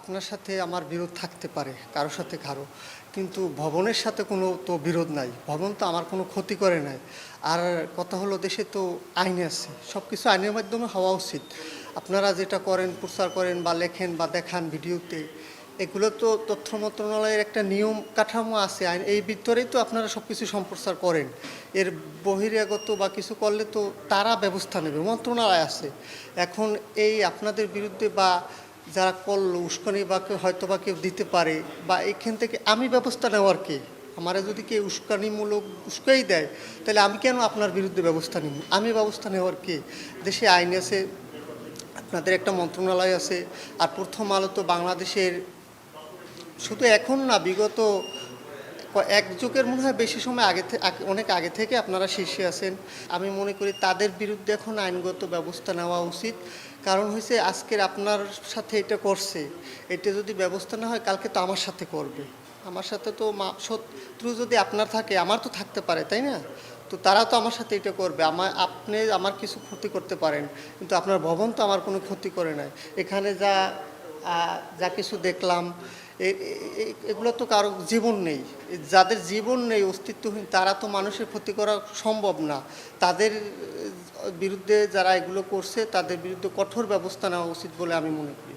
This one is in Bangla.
আপনার সাথে আমার বিরোধ থাকতে পারে, কারোর সাথে কারো, কিন্তু ভবনের সাথে কোনো তো বিরোধ নাই। ভবন তো আমার কোনো ক্ষতি করে নাই। আর কথা হলো, দেশে তো আইন আছে, সব কিছু আইনের মাধ্যমে হওয়া উচিত। আপনারা যেটা করেন, প্রচার করেন বা লেখেন বা দেখান ভিডিওতে, এগুলো তো তথ্য মন্ত্রণালয়ের একটা নিয়ম কাঠামো আছে, আইন এই ভিতরেই তো আপনারা সব কিছু সম্প্রচার করেন। এর বহিরাগত বা কিছু করলে তো তারা ব্যবস্থা নেবে, মন্ত্রণালয় আছে। এখন এই আপনাদের বিরুদ্ধে বা যারা করলো উস্কানি বা কেউ হয়তো বা কেউ দিতে পারে, বা এখান থেকে আমি ব্যবস্থা নেওয়ার কে? আমারা যদি কেউ উস্কানিমূলক উস্কাই দেয়, তাহলে আমি কেন আপনার বিরুদ্ধে ব্যবস্থা নিব? আমি ব্যবস্থা নেওয়ার কে? দেশে আইন আছে, আপনাদের একটা মন্ত্রণালয় আছে। আর প্রথম আলো তো বাংলাদেশের, শুধু এখন না, বিগত এক যুগের মনে হয় বেশি সময় অনেক আগে থেকে আপনারা শীর্ষে আছেন। আমি মনে করি তাদের বিরুদ্ধে এখন আইনগত ব্যবস্থা নেওয়া উচিত। কারণ হয়েছে, আজকের আপনার সাথে এটা করছে, এটা যদি ব্যবস্থা না হয়, কালকে তো আমার সাথে করবে। আমার সাথে তো শত্রু যদি আপনার থাকে, আমার তো থাকতে পারে, তাই না? তো তারা তো আমার সাথে এটা করবে। আপনি আমার কিছু ক্ষতি করতে পারেন, কিন্তু আপনার ভবন তো আমার কোনো ক্ষতি করে নাই। এখানে যা যা কিছু দেখলাম, এগুলো তো কারো জীবন নেই। যাদের জীবন নেই, অস্তিত্বহীন, তারা তো মানুষের ক্ষতি করা সম্ভব না। তাদের বিরুদ্ধে যারা এগুলো করছে, তাদের বিরুদ্ধে কঠোর ব্যবস্থা নেওয়া উচিত বলে আমি মনে করি।